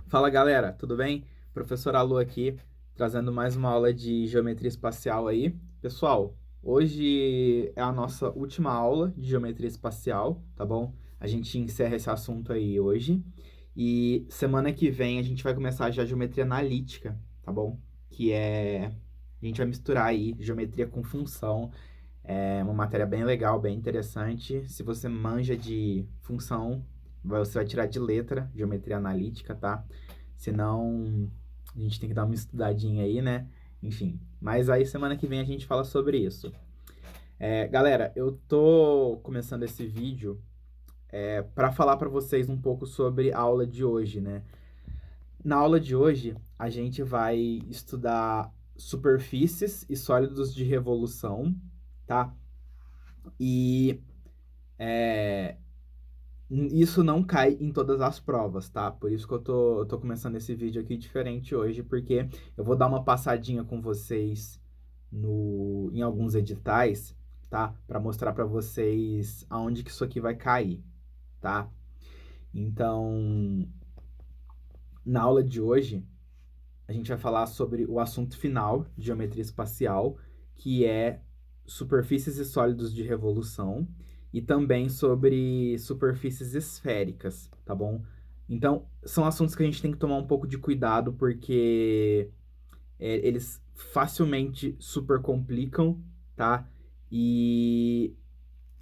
Fala galera, tudo bem? Professor Alô aqui, trazendo mais uma aula de geometria espacial aí. Pessoal, hoje é a nossa última aula de geometria espacial, tá bom? A gente encerra esse assunto aí hoje. E semana que vem a gente vai começar já a geometria analítica, tá bom? Que é... A gente vai misturar aí geometria com função. É uma matéria bem legal, bem interessante. Se você manja de função, você vai tirar de letra, geometria analítica, tá? Senão, a gente tem que dar uma estudadinha aí, né? Enfim, mas aí semana que vem a gente fala sobre isso. Galera, eu tô começando esse vídeo para falar para vocês um pouco sobre a aula de hoje, né? Na aula de hoje, a gente vai estudar superfícies e sólidos de revolução, tá? E isso não cai em todas as provas, tá? Por isso que eu tô começando esse vídeo aqui diferente hoje, porque eu vou dar uma passadinha com vocês em alguns editais, tá? Para mostrar para vocês aonde que isso aqui vai cair, tá? Então, na aula de hoje, a gente vai falar sobre o assunto final de geometria espacial, que é superfícies e sólidos de revolução, e também sobre superfícies esféricas, tá bom? Então, são assuntos que a gente tem que tomar um pouco de cuidado, porque eles facilmente supercomplicam, tá? E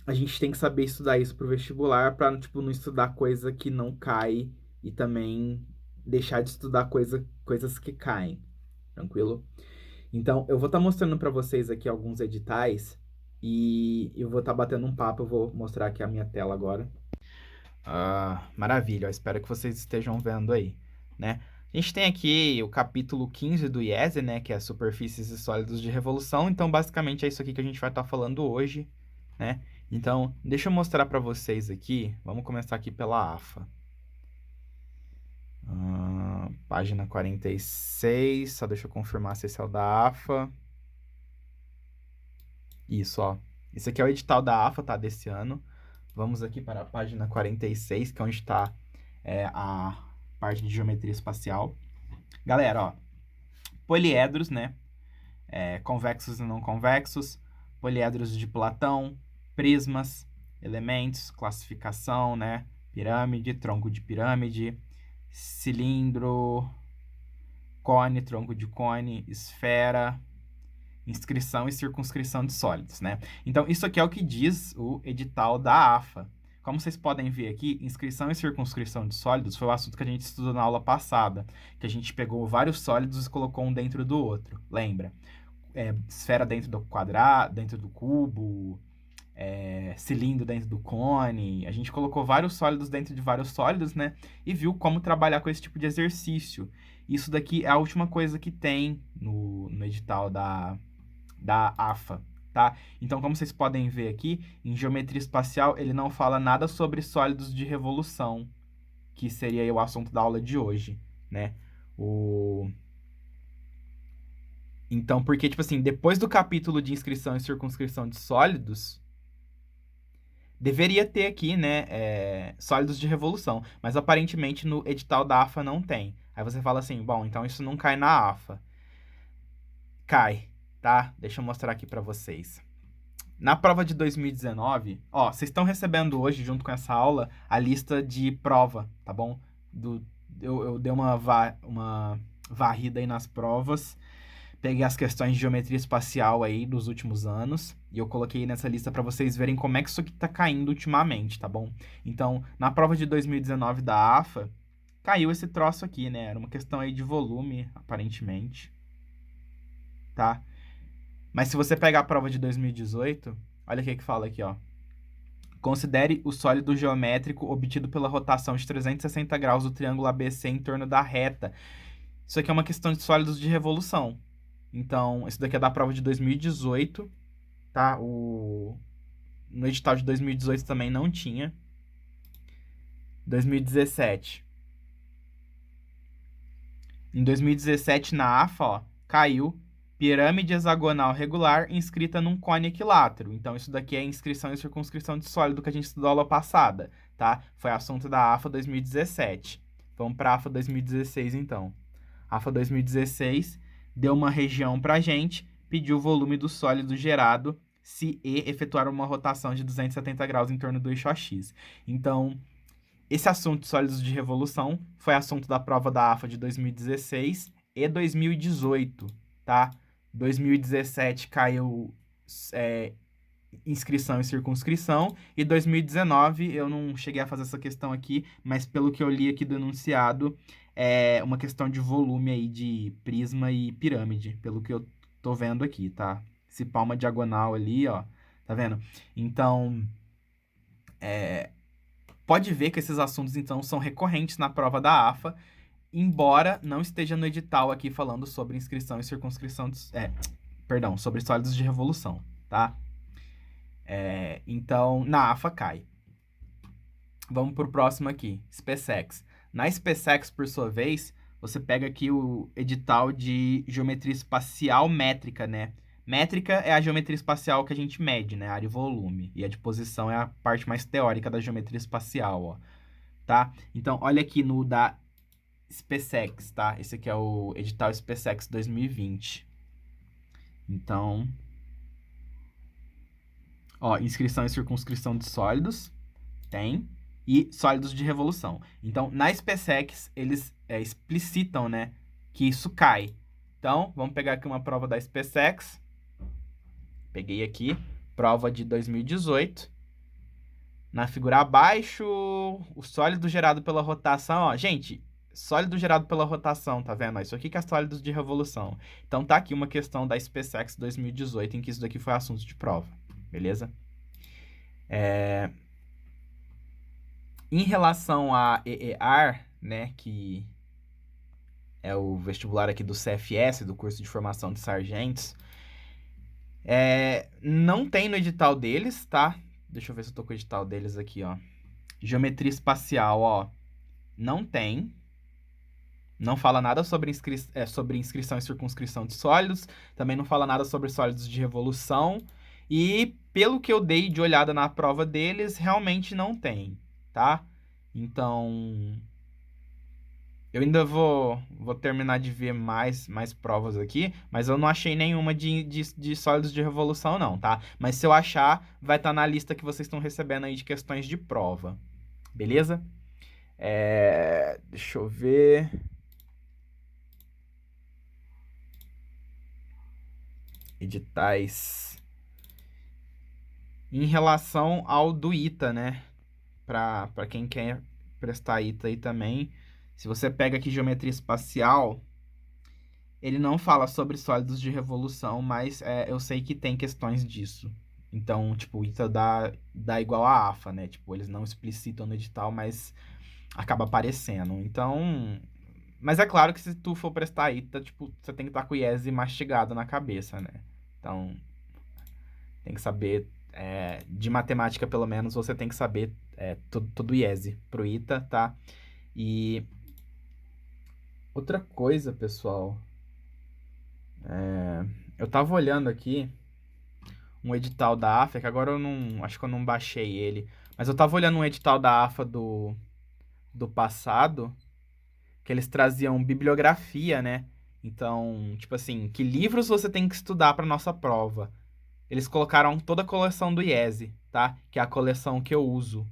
a gente tem que saber estudar isso pro vestibular para tipo, não estudar coisa que não cai e também deixar de estudar coisas que caem, tranquilo? Então, eu vou estar mostrando para vocês aqui alguns editais e eu vou estar batendo um papo. Eu vou mostrar aqui a minha tela agora. Maravilha, eu espero que vocês estejam vendo aí, né? A gente tem aqui o capítulo 15 do IESE, né, que é Superfícies e Sólidos de Revolução. Então, basicamente, é isso aqui que a gente vai estar falando hoje, né? Então, deixa eu mostrar para vocês aqui. Vamos começar aqui pela AFA. Página 46, só deixa eu confirmar se esse é o da AFA. Isso, ó. Esse aqui é o edital da AFA, tá? Desse ano. Vamos aqui para a página 46, que é onde está a parte de geometria espacial. Galera, ó. Poliedros, né? Convexos e não convexos. Poliedros de Platão. Prismas. Elementos. Classificação, né? Pirâmide. Tronco de pirâmide. Cilindro. Cone. Tronco de cone. Esfera. Inscrição e circunscrição de sólidos, né? Então, isso aqui é o que diz o edital da AFA. Como vocês podem ver aqui, inscrição e circunscrição de sólidos foi o assunto que a gente estudou na aula passada, que a gente pegou vários sólidos e colocou um dentro do outro, lembra? Esfera dentro do quadrado, dentro do cubo, cilindro dentro do cone, a gente colocou vários sólidos dentro de vários sólidos, né? E viu como trabalhar com esse tipo de exercício. Isso daqui é a última coisa que tem no edital da AFA, tá? Então, como vocês podem ver aqui, em geometria espacial, ele não fala nada sobre sólidos de revolução, que seria o assunto da aula de hoje, né? Então, porque, tipo assim, depois do capítulo de inscrição e circunscrição de sólidos, deveria ter aqui, né, sólidos de revolução, mas aparentemente no edital da AFA não tem. Aí você fala assim, bom, então isso não cai na AFA. Cai, tá? Deixa eu mostrar aqui pra vocês. Na prova de 2019, ó, vocês estão recebendo hoje, junto com essa aula, a lista de prova, tá bom? Eu dei uma varrida aí nas provas, peguei as questões de geometria espacial aí dos últimos anos, e eu coloquei nessa lista para vocês verem como é que isso aqui tá caindo ultimamente, tá bom? Então, na prova de 2019 da AFA, caiu esse troço aqui, né? Era uma questão aí de volume, aparentemente, tá? Mas se você pegar a prova de 2018, olha o que fala aqui, ó. Considere o sólido geométrico obtido pela rotação de 360 graus do triângulo ABC em torno da reta. Isso aqui é uma questão de sólidos de revolução. Então, isso daqui é da prova de 2018, tá? No edital de 2018 também não tinha. 2017. Em 2017, na AFA, ó, caiu. Pirâmide hexagonal regular inscrita num cone equilátero. Então, isso daqui é inscrição e circunscrição de sólido que a gente estudou aula passada, tá? Foi assunto da AFA 2017. Vamos para a AFA 2016, então. A AFA 2016 deu uma região para a gente, pediu o volume do sólido gerado se E efetuar uma rotação de 270 graus em torno do eixo AX. Então, esse assunto de sólidos de revolução foi assunto da prova da AFA de 2016 e 2018, tá? 2017 caiu inscrição e circunscrição, e 2019 eu não cheguei a fazer essa questão aqui, mas pelo que eu li aqui do enunciado, é uma questão de volume aí de prisma e pirâmide, pelo que eu tô vendo aqui, tá? Esse palma diagonal ali, ó, tá vendo? Então, pode ver que esses assuntos, então, são recorrentes na prova da AFA, embora não esteja no edital aqui falando sobre inscrição e circunscrição, sobre sólidos de revolução, tá? Então, na AFA cai. Vamos pro próximo aqui, SpaceX. Na SpaceX, por sua vez, você pega aqui o edital de geometria espacial métrica, né? Métrica é a geometria espacial que a gente mede, né? Área e volume. E a de posição é a parte mais teórica da geometria espacial, ó. Tá? Então, olha aqui no da SpaceX, tá? Esse aqui é o edital SpaceX 2020. Então, ó, inscrição e circunscrição de sólidos, tem, e sólidos de revolução. Então, na SpaceX, eles explicitam, né, que isso cai. Então, vamos pegar aqui uma prova da SpaceX. Peguei aqui, prova de 2018. Na figura abaixo, o sólido gerado pela rotação, ó, gente, sólido gerado pela rotação, tá vendo? Isso aqui que é sólidos de revolução. Então, tá aqui uma questão da SpaceX 2018, em que isso daqui foi assunto de prova, beleza? Em relação a EEAR, né, que é o vestibular aqui do CFS, do curso de formação de sargentos, não tem no edital deles, tá? Deixa eu ver se eu tô com o edital deles aqui, ó. Geometria espacial, ó, não tem. Não fala nada sobre inscrição e circunscrição de sólidos. Também não fala nada sobre sólidos de revolução. E pelo que eu dei de olhada na prova deles, realmente não tem, tá? Então, eu ainda vou terminar de ver mais provas aqui, mas eu não achei nenhuma de sólidos de revolução, não, tá? Mas se eu achar, vai estar na lista que vocês estão recebendo aí de questões de prova. Beleza? Deixa eu ver. Editais. Em relação ao do ITA, né? Para quem quer prestar ITA aí também. Se você pega aqui geometria espacial, ele não fala sobre sólidos de revolução, mas eu sei que tem questões disso. Então, tipo, o ITA dá igual a AFA, né? Tipo, eles não explicitam no edital, mas acaba aparecendo. Então, mas é claro que se tu for prestar ITA, tipo, você tem que estar com o IESE mastigado na cabeça, né? Então, tem que saber, de matemática pelo menos, você tem que saber todo o IESE pro ITA, tá? E outra coisa, pessoal, eu tava olhando aqui um edital da AFA, que agora eu não, acho que eu não baixei ele, mas eu tava olhando um edital da AFA do passado, que eles traziam bibliografia, né? Então, tipo assim, que livros você tem que estudar para nossa prova? Eles colocaram toda a coleção do IESE, tá? Que é a coleção que eu uso,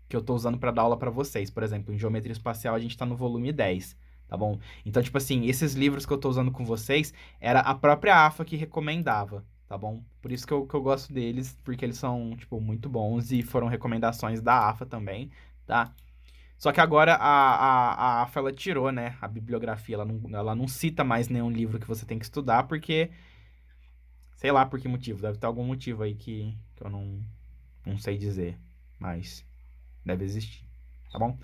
que eu tô usando para dar aula para vocês. Por exemplo, em geometria espacial a gente tá no volume 10, tá bom? Então, tipo assim, esses livros que eu tô usando com vocês, era a própria AFA que recomendava, tá bom? Por isso que eu gosto deles, porque eles são, tipo, muito bons e foram recomendações da AFA também, tá? Só que agora a AFA, ela tirou, né, a bibliografia, ela não cita mais nenhum livro que você tem que estudar, porque, sei lá por que motivo, deve ter algum motivo aí que eu não sei dizer, mas deve existir, tá bom?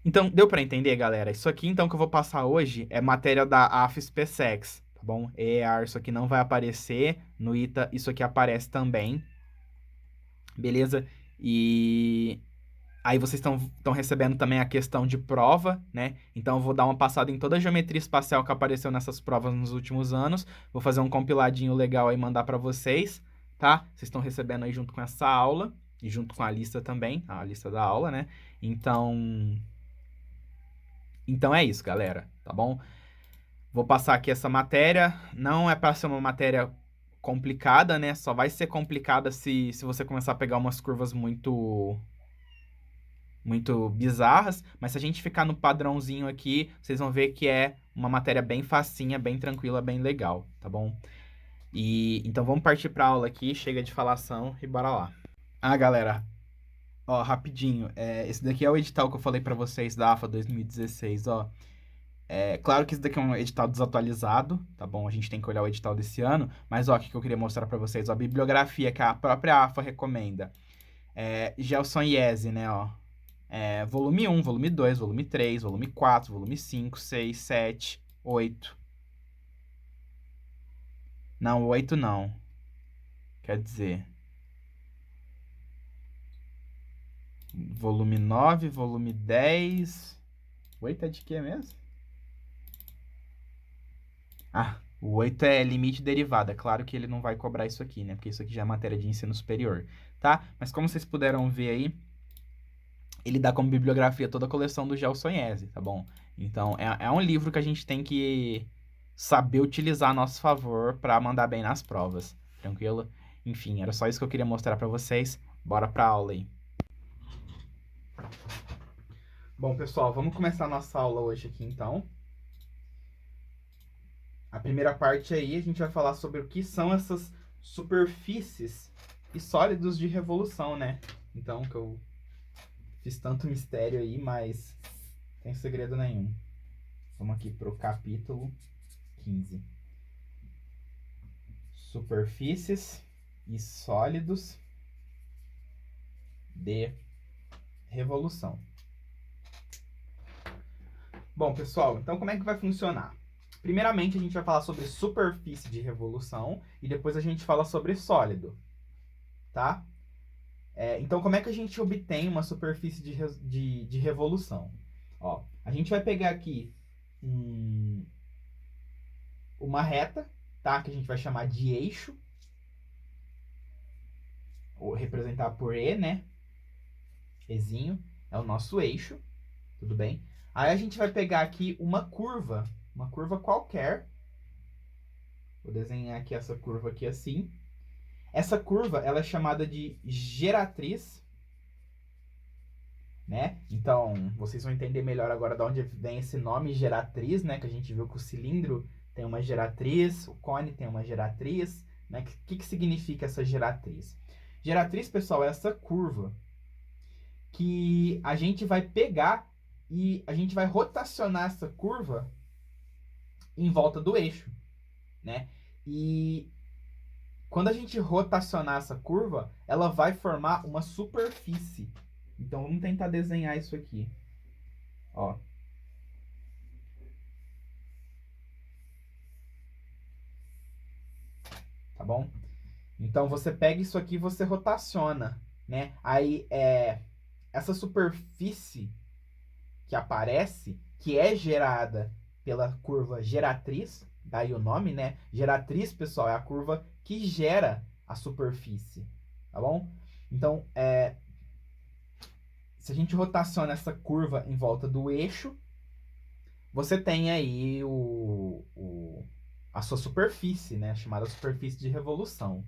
Então, deu pra entender, galera? Isso aqui, então, que eu vou passar hoje é matéria da AFA SpaceX, tá bom? EAR, isso aqui não vai aparecer, no ITA isso aqui aparece também, beleza? E Aí vocês estão recebendo também a questão de prova, né? Então eu vou dar uma passada em toda a geometria espacial que apareceu nessas provas nos últimos anos. Vou fazer um compiladinho legal aí e mandar para vocês, tá? Vocês estão recebendo aí junto com essa aula e junto com a lista também, a lista da aula, né? Então é isso, galera, tá bom? Vou passar aqui essa matéria. Não é para ser uma matéria complicada, né? Só vai ser complicada se você começar a pegar umas curvas muito bizarras, mas se a gente ficar no padrãozinho aqui, vocês vão ver que é uma matéria bem facinha, bem tranquila, bem legal, tá bom? E então vamos partir para aula aqui, chega de falação e bora lá. Ah, galera, ó, rapidinho, esse daqui é o edital que eu falei para vocês da AFA 2016, ó. É claro que esse daqui é um edital desatualizado, tá bom? A gente tem que olhar o edital desse ano, mas ó, o que eu queria mostrar para vocês, ó, a bibliografia que a própria AFA recomenda. Gelson Iese, né, ó. Volume 1, volume 2, volume 3, volume 4, volume 5, 6, 7, 8. Não, 8 não. Quer dizer, volume 9, volume 10. 8 é de quê mesmo? Ah, o 8 é limite derivada. Claro que ele não vai cobrar isso aqui, né? Porque isso aqui já é matéria de ensino superior, tá? Mas como vocês puderam ver aí, ele dá como bibliografia toda a coleção do Gelson Iese, tá bom? Então, é um livro que a gente tem que saber utilizar a nosso favor para mandar bem nas provas, tranquilo? Enfim, era só isso que eu queria mostrar para vocês. Bora pra aula aí. Bom, pessoal, vamos começar a nossa aula hoje aqui, então. A primeira parte aí, a gente vai falar sobre o que são essas superfícies e sólidos de revolução, né? Então, que eu fiz tanto mistério aí, mas não tem segredo nenhum. Vamos aqui pro capítulo 15. Superfícies e sólidos de revolução. Bom, pessoal, então como é que vai funcionar? Primeiramente, a gente vai falar sobre superfície de revolução e depois a gente fala sobre sólido, tá? Então, como é que a gente obtém uma superfície de revolução? Ó, a gente vai pegar aqui uma reta, tá? Que a gente vai chamar de eixo, ou representar por E, né? Ezinho é o nosso eixo, tudo bem? Aí a gente vai pegar aqui uma curva qualquer. Vou desenhar aqui essa curva aqui assim. Essa curva, ela é chamada de geratriz, né? Então, vocês vão entender melhor agora de onde vem esse nome geratriz, né? Que a gente viu que o cilindro tem uma geratriz, o cone tem uma geratriz, né? O que significa essa geratriz? Geratriz, pessoal, é essa curva que a gente vai pegar e a gente vai rotacionar essa curva em volta do eixo, né? E quando a gente rotacionar essa curva, ela vai formar uma superfície. Então, vamos tentar desenhar isso aqui. Ó. Tá bom? Então, você pega isso aqui e você rotaciona, né? Aí, essa superfície que aparece, que é gerada pela curva geratriz, daí o nome, né? Geratriz, pessoal, é a curva que gera a superfície, tá bom? Então, se a gente rotaciona essa curva em volta do eixo, você tem aí a sua superfície, né? Chamada superfície de revolução.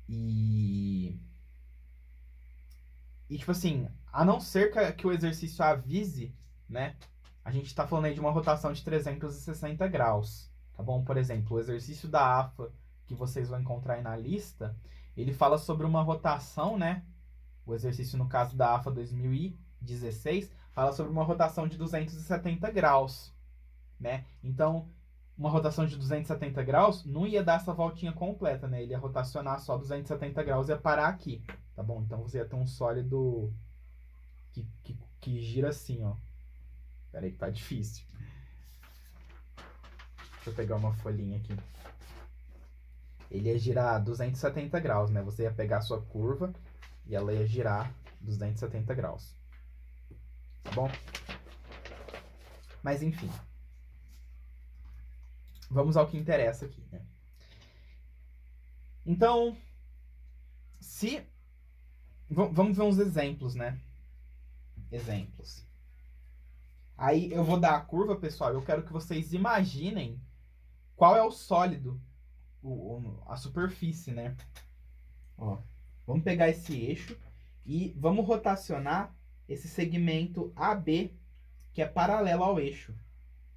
E tipo assim, a não ser que o exercício avise, né? A gente está falando aí de uma rotação de 360 graus, tá bom? Por exemplo, o exercício da AFA que vocês vão encontrar aí na lista, ele fala sobre uma rotação, né? O exercício, no caso da AFA 2016, fala sobre uma rotação de 270 graus, né? Então, uma rotação de 270 graus não ia dar essa voltinha completa, né? Ele ia rotacionar só 270 graus e ia parar aqui, tá bom? Então, você ia ter um sólido que gira assim, ó. Pera aí que tá difícil. Deixa eu pegar uma folhinha aqui. Ele ia girar 270 graus, né? Você ia pegar a sua curva e ela ia girar 270 graus. Tá bom? Mas enfim. Vamos ao que interessa aqui, né? Então, vamos ver uns exemplos, né? Exemplos. Aí eu vou dar a curva, pessoal. Eu quero que vocês imaginem qual é o sólido, a superfície, né? Ó, vamos pegar esse eixo e vamos rotacionar esse segmento AB, que é paralelo ao eixo,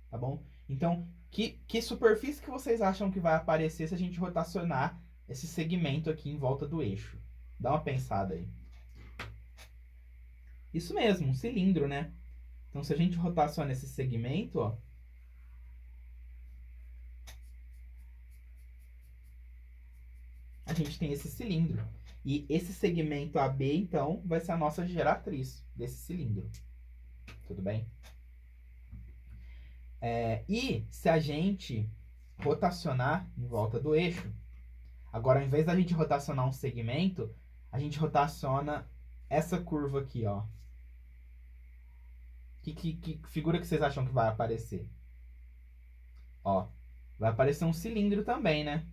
tá bom? Então, que superfície que vocês acham que vai aparecer se a gente rotacionar esse segmento aqui em volta do eixo? Dá uma pensada aí. Isso mesmo, um cilindro, né? Então, se a gente rotaciona esse segmento, ó, a gente tem esse cilindro. E esse segmento AB, então, vai ser a nossa geratriz desse cilindro. Tudo bem? E se a gente rotacionar em volta do eixo, agora, ao invés da gente rotacionar um segmento, a gente rotaciona essa curva aqui, ó. Que figura que vocês acham que vai aparecer? Ó, vai aparecer um cilindro também, né?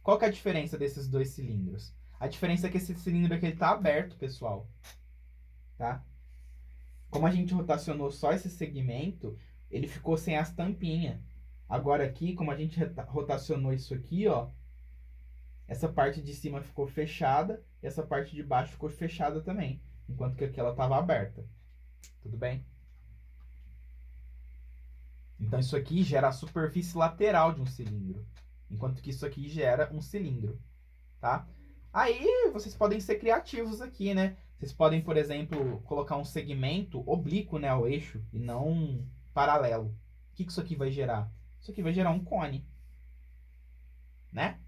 Qual que é a diferença desses dois cilindros? A diferença é que esse cilindro aqui está aberto, pessoal. Tá? Como a gente rotacionou só esse segmento, ele ficou sem as tampinhas. Agora aqui, como a gente rotacionou isso aqui, ó, essa parte de cima ficou fechada e essa parte de baixo ficou fechada também, enquanto que aqui ela estava aberta. Tudo bem? Então isso aqui gera a superfície lateral de um cilindro, enquanto que isso aqui gera um cilindro, tá? Aí vocês podem ser criativos aqui, né? Vocês podem, por exemplo, colocar um segmento oblíquo, né, ao eixo e não paralelo. O que isso aqui vai gerar? Isso aqui vai gerar um cone, né?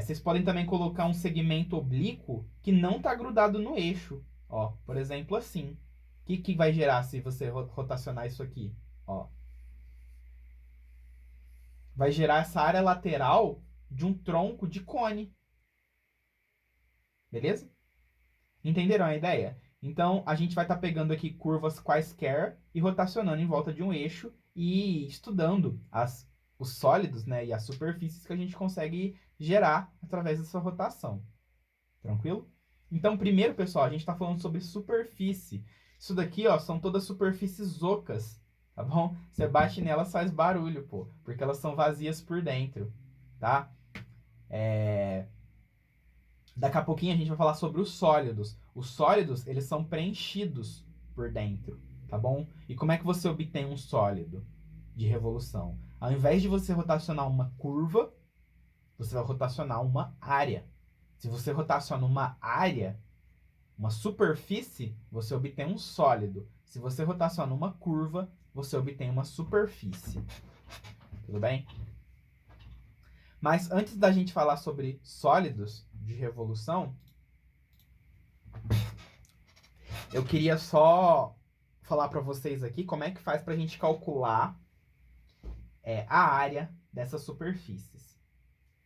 Vocês podem também colocar um segmento oblíquo que não está grudado no eixo. Ó, por exemplo, assim. O que vai gerar se você rotacionar isso aqui? Ó. Vai gerar essa área lateral de um tronco de cone. Beleza? Entenderam a ideia? Então, a gente vai estar pegando aqui curvas quaisquer e rotacionando em volta de um eixo e estudando os sólidos, né, e as superfícies que a gente consegue gerar através dessa rotação. Tranquilo? Então, primeiro, pessoal, a gente está falando sobre superfície. Isso daqui, ó, são todas superfícies ocas, tá bom? Você bate nelas, faz barulho, pô, porque elas são vazias por dentro, tá? Daqui a pouquinho a gente vai falar sobre os sólidos. Os sólidos, eles são preenchidos por dentro, tá bom? E como é que você obtém um sólido de revolução? Ao invés de você rotacionar uma curva, você vai rotacionar uma área. Se você rotaciona uma área, uma superfície, você obtém um sólido. Se você rotaciona uma curva, você obtém uma superfície. Tudo bem? Mas antes da gente falar sobre sólidos de revolução, eu queria só falar para vocês aqui como é que faz para a gente calcular a área dessas superfícies.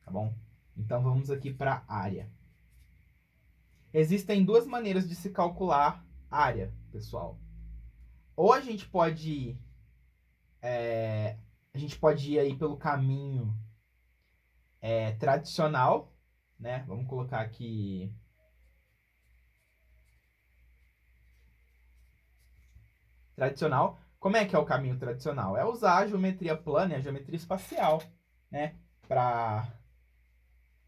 Tá bom? Então vamos aqui para a área. Existem duas maneiras de se calcular área, pessoal. Ou a gente pode ir aí pelo caminho tradicional, né? Vamos colocar aqui tradicional. Como é que é o caminho tradicional? É usar a geometria plana e a geometria espacial, né? Para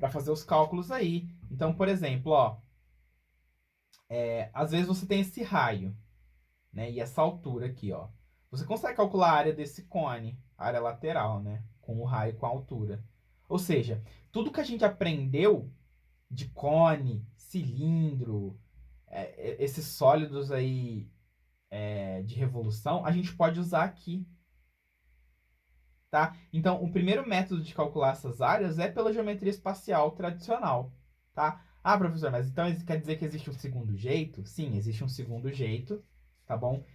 fazer os cálculos aí. Então, por exemplo, ó, às vezes você tem esse raio, né? E essa altura aqui, ó. Você consegue calcular a área desse cone, a área lateral, né? Com o raio e com a altura. Ou seja, tudo que a gente aprendeu de cone, cilindro, esses sólidos aí de revolução, a gente pode usar aqui. Tá? Então, o primeiro método de calcular essas áreas é pela geometria espacial tradicional. Tá? Ah, professor, mas então quer dizer que existe um segundo jeito? Sim, existe um segundo jeito, tá bom?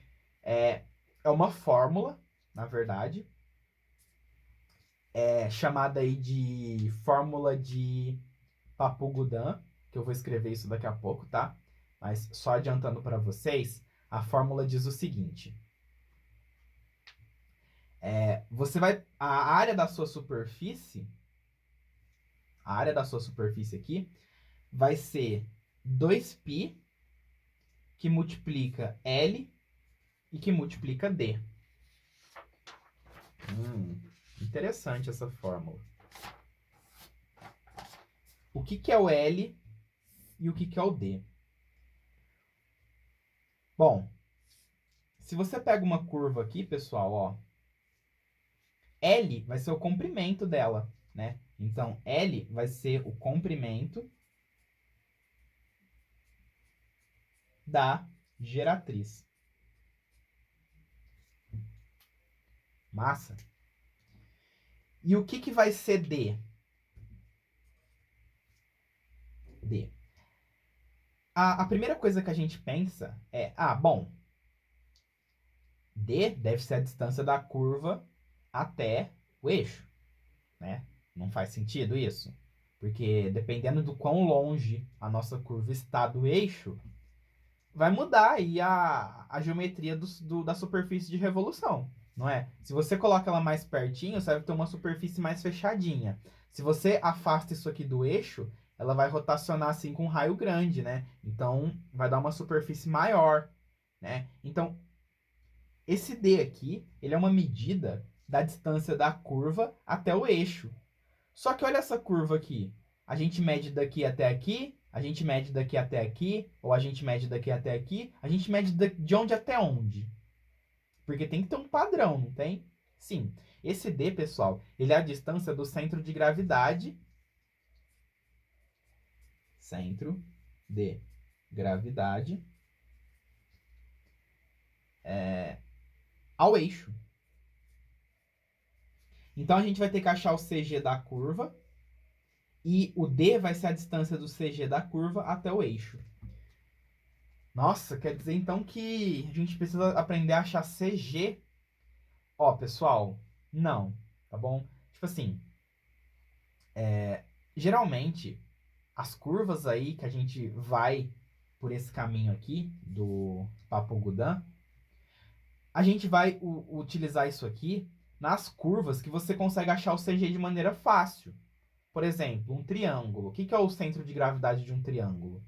É uma fórmula, na verdade, chamada aí de fórmula de Papugodan, que eu vou escrever isso daqui a pouco, tá? Mas só adiantando para vocês, a fórmula diz o seguinte. A área da sua superfície, aqui, vai ser 2π que multiplica L e que multiplica D. Interessante essa fórmula. O que é o L e o que é o D? Bom, se você pega uma curva aqui, pessoal, ó, L vai ser o comprimento dela, né? Então, L vai ser o comprimento da geratriz. Massa. E o que vai ser D? D. A primeira coisa que a gente pensa é, bom, D deve ser a distância da curva até o eixo, né? Não faz sentido isso? Porque dependendo do quão longe a nossa curva está do eixo, vai mudar aí a geometria da superfície de revolução, não é? Se você coloca ela mais pertinho, você vai ter uma superfície mais fechadinha. Se você afasta isso aqui do eixo, ela vai rotacionar assim com um raio grande, né? Então, vai dar uma superfície maior, né? Então, esse D aqui, ele é uma medida da distância da curva até o eixo. Só que olha essa curva aqui. A gente mede daqui até aqui, a gente mede daqui até aqui, ou a gente mede daqui até aqui, a gente mede de onde até onde? Porque tem que ter um padrão, não tem? Sim. Esse D, pessoal, ele é a distância do centro de gravidade. Centro de gravidade ao eixo. Então, a gente vai ter que achar o CG da curva. E o D vai ser a distância do CG da curva até o eixo. Nossa, quer dizer então que a gente precisa aprender a achar CG. Ó, pessoal, não, tá bom? Tipo assim, geralmente, as curvas aí que a gente vai por esse caminho aqui, do Papo Gudin, a gente vai utilizar isso aqui nas curvas que você consegue achar o CG de maneira fácil. Por exemplo, um triângulo. O que é o centro de gravidade de um triângulo?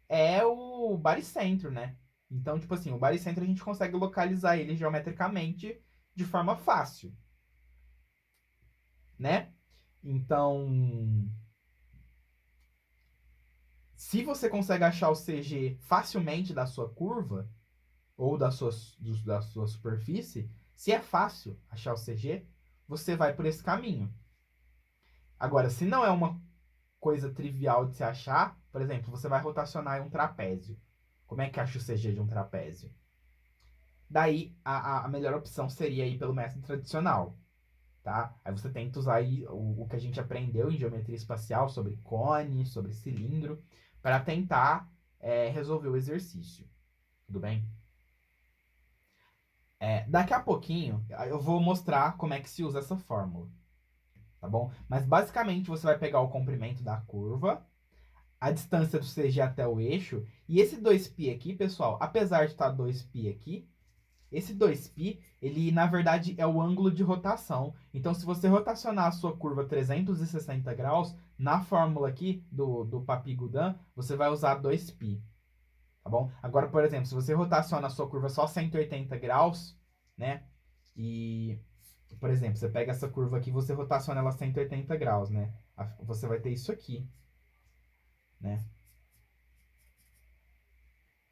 É o baricentro, né? Então, tipo assim, o baricentro a gente consegue localizar ele geometricamente de forma fácil, né? Então, se você consegue achar o CG facilmente da sua curva ou da sua superfície, se é fácil achar o CG, você vai por esse caminho. Agora, se não é uma coisa trivial de se achar, por exemplo, você vai rotacionar um trapézio. Como é que acha o CG de um trapézio? Daí, a melhor opção seria ir pelo método tradicional, tá? Aí você tenta usar aí o que a gente aprendeu em geometria espacial sobre cone, sobre cilindro, para tentar resolver o exercício. Tudo bem? Daqui a pouquinho, eu vou mostrar como é que se usa essa fórmula, tá bom? Mas, basicamente, você vai pegar o comprimento da curva, a distância do CG até o eixo, e esse 2π aqui, pessoal, apesar de estar 2π aqui, esse 2π, ele na verdade é o ângulo de rotação. Então, se você rotacionar a sua curva 360 graus, na fórmula aqui do Papi-Gudin, você vai usar 2π. Tá bom? Agora, por exemplo, se você rotaciona a sua curva só 180 graus, né? E, por exemplo, você pega essa curva aqui e você rotaciona ela 180 graus, né? Você vai ter isso aqui, né?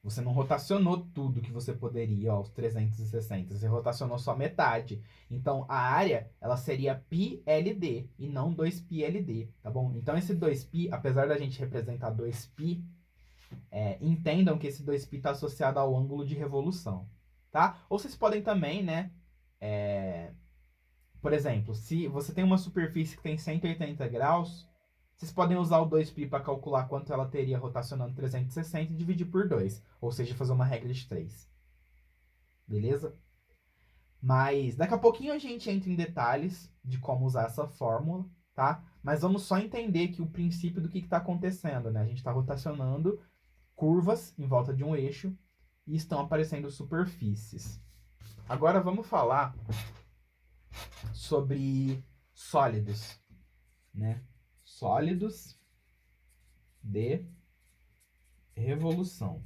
Você não rotacionou tudo que você poderia, ó, os 360. Você rotacionou só metade. Então, a área, ela seria πLD e não 2πLD, tá bom? Então, esse 2π, apesar da gente representar 2π, entendam que esse 2π está associado ao ângulo de revolução, tá? Ou vocês podem também, né? Por exemplo, se você tem uma superfície que tem 180 graus, vocês podem usar o 2π para calcular quanto ela teria rotacionando 360 e dividir por 2. Ou seja, fazer uma regra de 3. Beleza? Mas daqui a pouquinho a gente entra em detalhes de como usar essa fórmula, tá? Mas vamos só entender que o princípio do que está acontecendo, né? A gente está rotacionando curvas em volta de um eixo e estão aparecendo superfícies. Agora vamos falar sobre sólidos, né? Sólidos de revolução.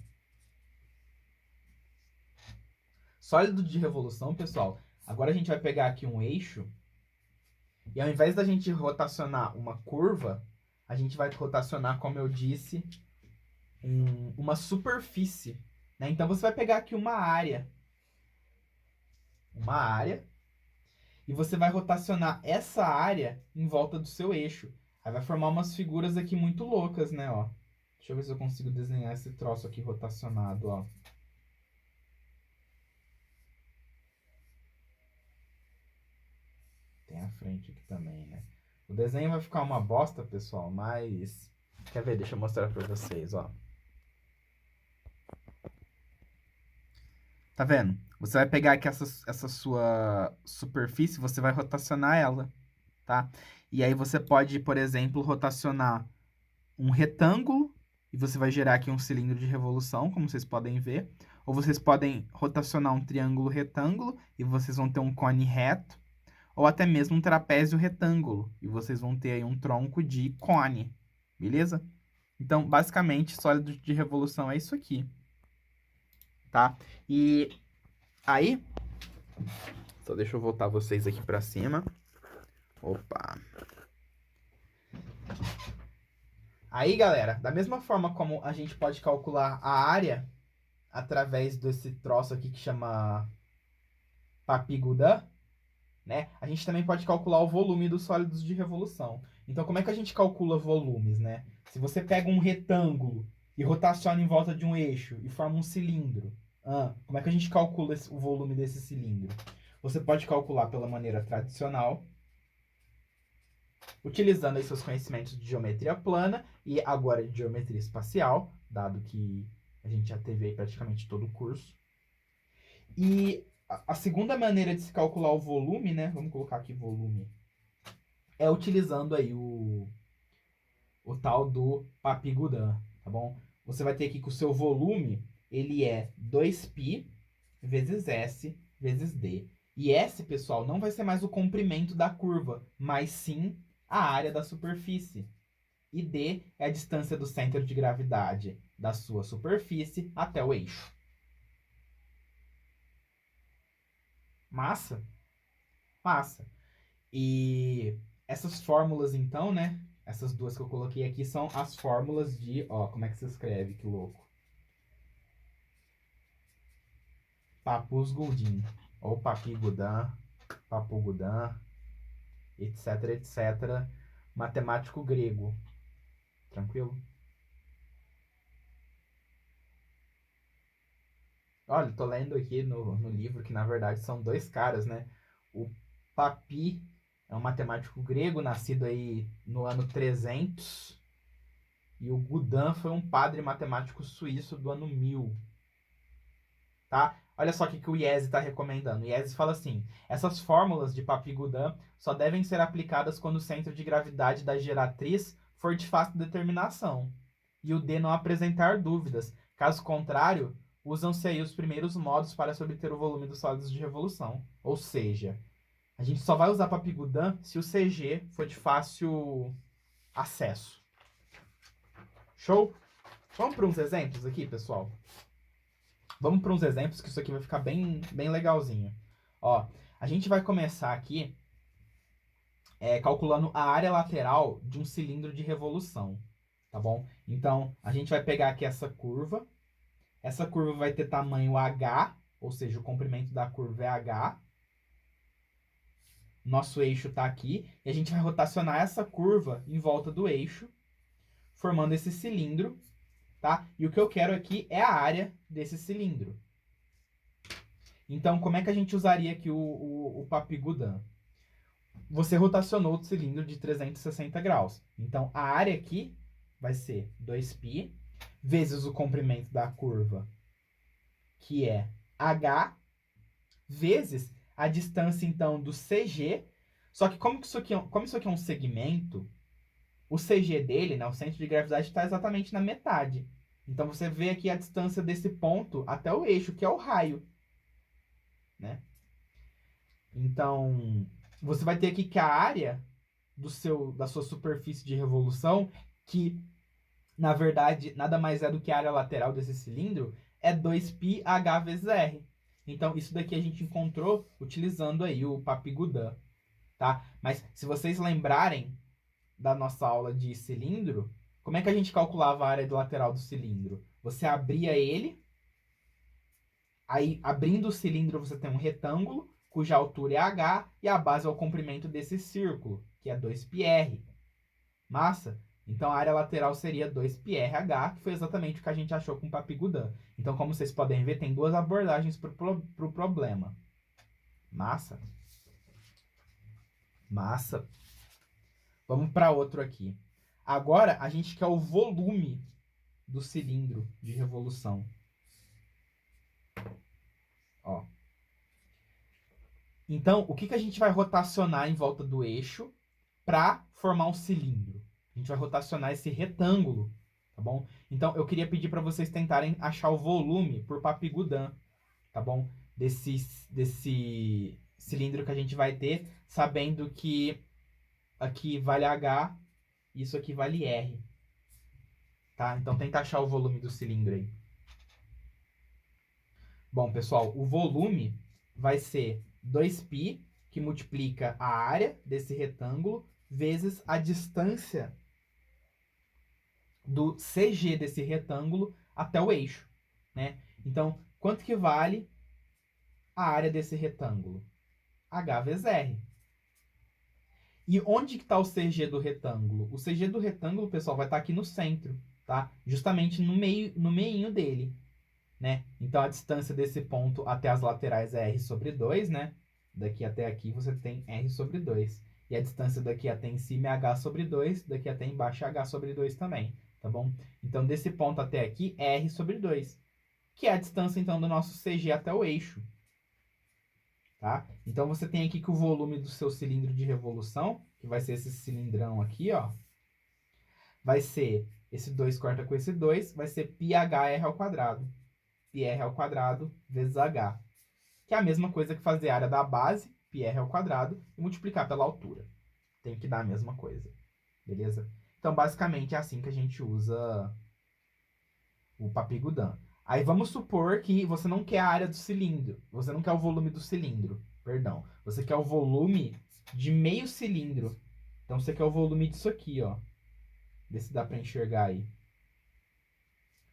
Sólido de revolução, pessoal, agora a gente vai pegar aqui um eixo e ao invés da gente rotacionar uma curva, a gente vai rotacionar, como eu disse, uma superfície, né? Então você vai pegar aqui uma área, e você vai rotacionar essa área em volta do seu eixo. Aí vai formar umas figuras aqui muito loucas, né? Ó. Deixa eu ver se eu consigo desenhar esse troço aqui rotacionado, ó. Tem a frente aqui também, né? O desenho vai ficar uma bosta, pessoal, mas... Quer ver? Deixa eu mostrar pra vocês, ó. Tá vendo? Você vai pegar aqui essa sua superfície, você vai rotacionar ela, tá? E aí você pode, por exemplo, rotacionar um retângulo e você vai gerar aqui um cilindro de revolução, como vocês podem ver. Ou vocês podem rotacionar um triângulo retângulo e vocês vão ter um cone reto. Ou até mesmo um trapézio retângulo e vocês vão ter aí um tronco de cone, beleza? Então, basicamente, sólido de revolução é isso aqui, tá? E aí, só deixa eu voltar vocês aqui para cima. Opa! Aí, galera, da mesma forma como a gente pode calcular a área através desse troço aqui que chama Papi-Gauguin, né? A gente também pode calcular o volume dos sólidos de revolução. Então, como é que a gente calcula volumes, né? Se você pega um retângulo e rotaciona em volta de um eixo e forma um cilindro, como é que a gente calcula o volume desse cilindro? Você pode calcular pela maneira tradicional, utilizando aí seus conhecimentos de geometria plana e agora de geometria espacial, dado que a gente já teve aí praticamente todo o curso. E a segunda maneira de se calcular o volume, né? Vamos colocar aqui volume. É utilizando aí o tal do Papi-Gauguin, tá bom? Você vai ter aqui que o seu volume, ele é 2π vezes S vezes D. E S, pessoal, não vai ser mais o comprimento da curva, mas sim a área da superfície. E D é a distância do centro de gravidade da sua superfície até o eixo. Massa? Massa. E essas fórmulas, então, né? Essas duas que eu coloquei aqui são as fórmulas de... Ó, como é que se escreve? Que louco. Papus-Gauguin. Ou Papi-Gauguin, Papu-Gauguin, etc, etc. Matemático grego. Tranquilo? Olha, tô lendo aqui no livro que, na verdade, são dois caras, né? O Papi é um matemático grego, nascido aí no ano 300. E o Gauguin foi um padre matemático suíço do ano 1000. Tá? Olha só o que o IESE está recomendando. O IESE fala assim: essas fórmulas de Papi-Gauguin só devem ser aplicadas quando o centro de gravidade da geratriz for de fácil determinação e o D não apresentar dúvidas. Caso contrário, usam-se aí os primeiros modos para se obter o volume dos sólidos de revolução. Ou seja, a gente só vai usar Papi-Gauguin se o CG for de fácil acesso. Show? Vamos para uns exemplos aqui, pessoal? Vamos para uns exemplos que isso aqui vai ficar bem, bem legalzinho. Ó, a gente vai começar aqui calculando a área lateral de um cilindro de revolução, tá bom? Então, a gente vai pegar aqui essa curva. Essa curva vai ter tamanho H, ou seja, o comprimento da curva é H. Nosso eixo está aqui. E a gente vai rotacionar essa curva em volta do eixo, formando esse cilindro, tá? E o que eu quero aqui é a área desse cilindro. Então, como é que a gente usaria aqui o Papi-Gauguin? Você rotacionou o cilindro de 360 graus. Então, a área aqui vai ser 2π vezes o comprimento da curva, que é H, vezes a distância, então, do CG Só que como isso aqui é um segmento, o CG dele, né, o centro de gravidade, está exatamente na metade. Então você vê aqui a distância desse ponto até o eixo, que é o raio, né? Então, você vai ter aqui que a área da sua superfície de revolução, que na verdade nada mais é do que a área lateral desse cilindro, é 2πh vezes r. Então, isso daqui a gente encontrou utilizando aí o Papigudin, tá? Mas se vocês lembrarem da nossa aula de cilindro, como é que a gente calculava a área do lateral do cilindro? Você abria ele, aí abrindo o cilindro você tem um retângulo, cuja altura é h, e a base é o comprimento desse círculo, que é 2πr. Massa? Então a área lateral seria 2πrh, que foi exatamente o que a gente achou com o Papigudin. Então, como vocês podem ver, tem duas abordagens para o problema. Massa? Massa. Vamos para outro aqui. Agora a gente quer o volume do cilindro de revolução. Ó. Então, o que a gente vai rotacionar em volta do eixo para formar um cilindro? A gente vai rotacionar esse retângulo, tá bom? Então, eu queria pedir para vocês tentarem achar o volume por Papigudin, tá bom? Desse cilindro que a gente vai ter, sabendo que aqui vale H, isso aqui vale R. Tá? Então, tenta achar o volume do cilindro aí. Bom, pessoal, o volume vai ser 2π, que multiplica a área desse retângulo, vezes a distância do CG desse retângulo até o eixo, né? Então, quanto que vale a área desse retângulo? H vezes R. E onde que está o CG do retângulo? O CG do retângulo, pessoal, vai estar aqui no centro, tá? Justamente no meinho dele, né? Então, a distância desse ponto até as laterais é R sobre 2, né? Daqui até aqui você tem R sobre 2. E a distância daqui até em cima é H sobre 2, daqui até embaixo é H sobre 2 também, tá bom? Então, desse ponto até aqui é R sobre 2, que é a distância, então, do nosso CG até o eixo. Tá? Então, você tem aqui que o volume do seu cilindro de revolução, que vai ser esse cilindrão aqui, ó, vai ser, esse 2 corta com esse 2, vai ser πhr ao quadrado. πr ao quadrado vezes h. Que é a mesma coisa que fazer a área da base, πr ao quadrado, e multiplicar pela altura. Tem que dar a mesma coisa. Beleza? Então, basicamente, é assim que a gente usa o Papigudin. Aí vamos supor que você não quer a área do cilindro. Você não quer o volume do cilindro. Perdão. Você quer o volume de meio cilindro. Então você quer o volume disso aqui, ó. Vê se dá para enxergar aí.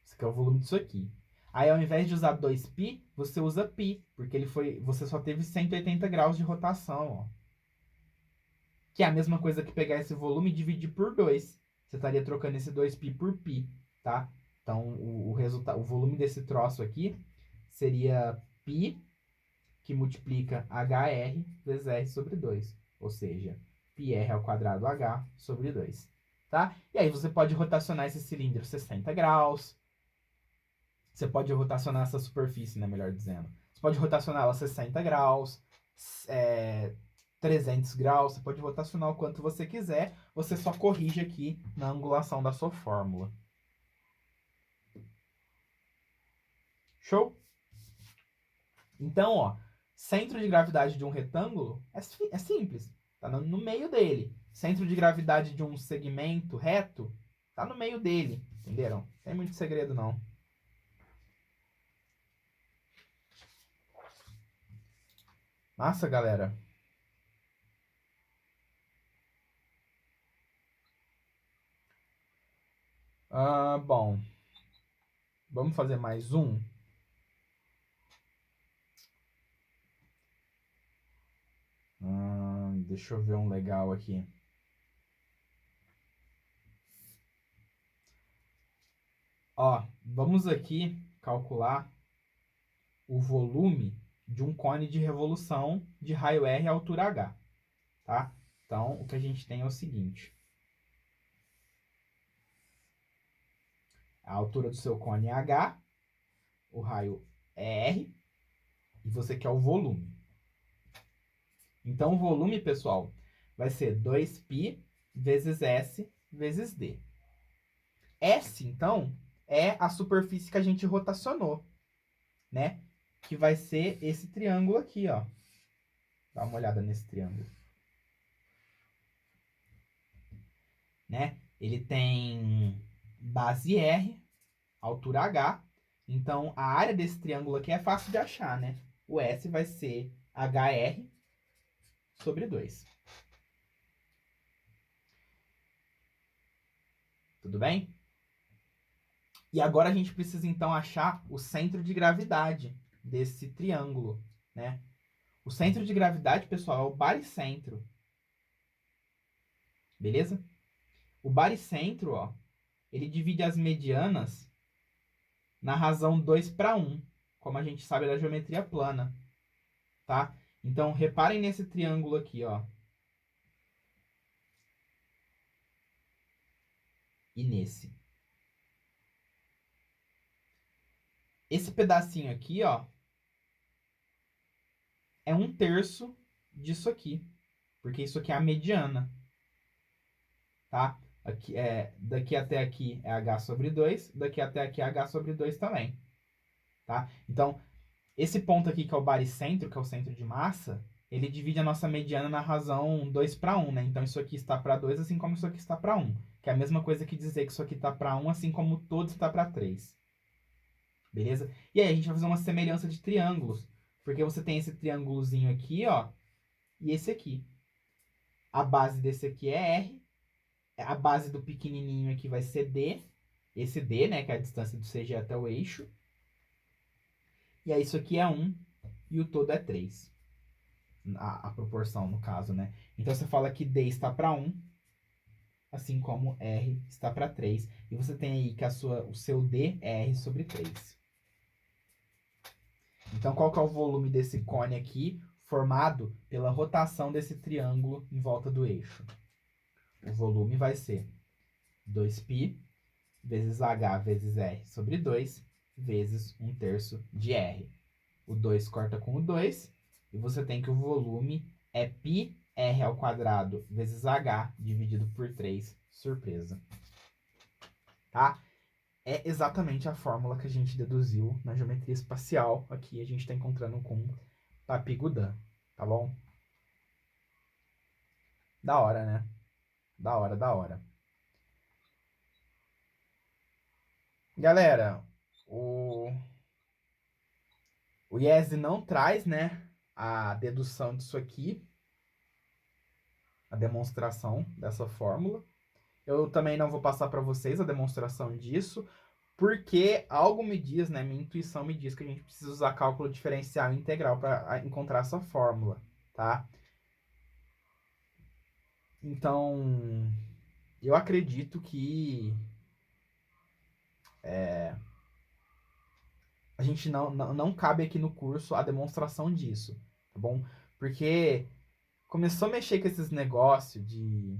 Você quer o volume disso aqui. Aí ao invés de usar 2π, você usa π, porque você só teve 180 graus de rotação, ó. Que é a mesma coisa que pegar esse volume e dividir por 2. Você estaria trocando esse 2π por π, tá? Então, o volume desse troço aqui seria π, que multiplica hr vezes r sobre 2. Ou seja, πr ao quadrado h sobre 2. Tá? E aí você pode rotacionar esse cilindro 60 graus. Você pode rotacionar essa superfície, né, melhor dizendo. Você pode rotacionar ela 60 graus, 300 graus. Você pode rotacionar o quanto você quiser. Você só corrige aqui na angulação da sua fórmula. Show? Então, ó, centro de gravidade de um retângulo é simples, tá no meio dele. Centro de gravidade de um segmento reto tá no meio dele, entenderam? Não tem muito segredo não. Massa, galera. Bom, vamos fazer mais um. Deixa eu ver um legal aqui. Ó, vamos aqui calcular o volume de um cone de revolução de raio R à altura H, tá? Então, o que a gente tem é o seguinte. A altura do seu cone é H, o raio é R, e você quer o volume. Então, o volume, pessoal, vai ser 2π vezes S vezes D. S, então, é a superfície que a gente rotacionou, né? Que vai ser esse triângulo aqui, ó. Dá uma olhada nesse triângulo. Né? Ele tem base R, altura H. Então, a área desse triângulo aqui é fácil de achar, né? O S vai ser HR sobre 2. Tudo bem? E agora a gente precisa, então, achar o centro de gravidade desse triângulo, né? O centro de gravidade, pessoal, é o baricentro. Beleza? O baricentro, ó, ele divide as medianas na razão 2/1, como a gente sabe da geometria plana, tá? Então, reparem nesse triângulo aqui, ó. E nesse. Esse pedacinho aqui, ó, é 1/3 disso aqui, porque isso aqui é a mediana, tá? Aqui daqui até aqui é H sobre 2, daqui até aqui é H sobre 2 também, tá? Então, esse ponto aqui, que é o baricentro, que é o centro de massa, ele divide a nossa mediana na razão 2/1, né? Então, isso aqui está para 2, assim como isso aqui está para 1. Que é a mesma coisa que dizer que isso aqui está para 1, assim como todo está para 3. Beleza? E aí, a gente vai fazer uma semelhança de triângulos. Porque você tem esse triângulozinho aqui, ó, e esse aqui. A base desse aqui é R. A base do pequenininho aqui vai ser D. Esse D, né, que é a distância do CG até o eixo. E aí, isso aqui é 1 e o todo é 3. A proporção, no caso, né? Então, você fala que D está para 1, assim como R está para 3. E você tem aí que o seu D é R sobre 3. Então, qual que é o volume desse cone aqui, formado pela rotação desse triângulo em volta do eixo? O volume vai ser 2π vezes H vezes R sobre 2 vezes 1/3 de R. O 2 corta com o 2 e você tem que o volume é π R ao quadrado vezes H dividido por 3. Surpresa. Tá? É exatamente a fórmula que a gente deduziu na geometria espacial. Aqui a gente está encontrando com Papy-Gudin, tá bom? Da hora, né? Da hora, da hora. Galera, o IESE não traz, né, a dedução disso aqui, a demonstração dessa fórmula. Eu também não vou passar para vocês a demonstração disso, porque algo me diz, né, minha intuição me diz que a gente precisa usar cálculo diferencial integral para encontrar essa fórmula, tá? Então, eu acredito que a gente não cabe aqui no curso a demonstração disso, tá bom? Porque começou a mexer com esses negócios de...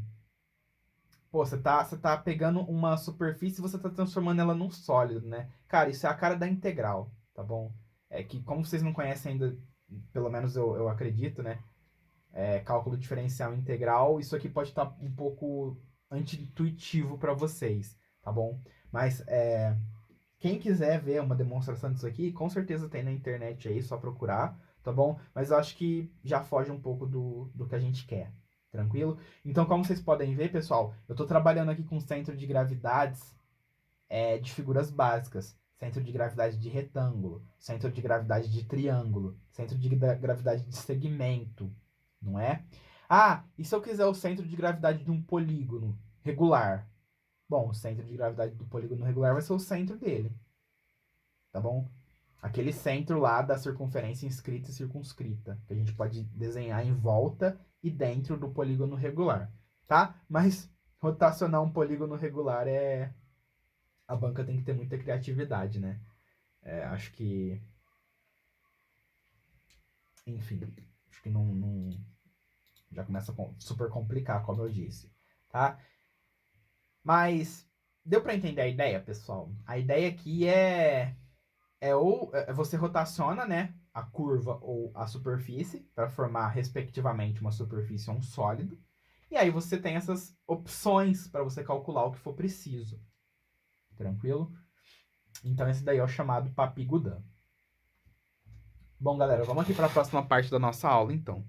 Pô, você tá pegando uma superfície e você tá transformando ela num sólido, né? Cara, isso é a cara da integral, tá bom? É que, como vocês não conhecem ainda, pelo menos eu acredito, né? Cálculo diferencial integral, isso aqui pode estar um pouco anti-intuitivo para vocês, tá bom? Mas quem quiser ver uma demonstração disso aqui, com certeza tem na internet aí, só procurar, tá bom? Mas eu acho que já foge um pouco do que a gente quer, tranquilo? Então, como vocês podem ver, pessoal, eu estou trabalhando aqui com centro de gravidades de figuras básicas. Centro de gravidade de retângulo, centro de gravidade de triângulo, centro de gravidade de segmento, não é? Ah, e se eu quiser o centro de gravidade de um polígono regular? Bom, o centro de gravidade do polígono regular vai ser o centro dele, tá bom? Aquele centro lá da circunferência inscrita e circunscrita, que a gente pode desenhar em volta e dentro do polígono regular, tá? Mas rotacionar um polígono regular a banca tem que ter muita criatividade, né? Acho que... Enfim, acho que não já começa a super complicar, como eu disse, tá? Mas deu para entender a ideia, pessoal? A ideia aqui você rotaciona, né, a curva ou a superfície para formar, respectivamente, uma superfície ou um sólido. E aí você tem essas opções para você calcular o que for preciso. Tranquilo? Então esse daí é o chamado Papigudan. Bom, galera, vamos aqui para a próxima parte da nossa aula, então.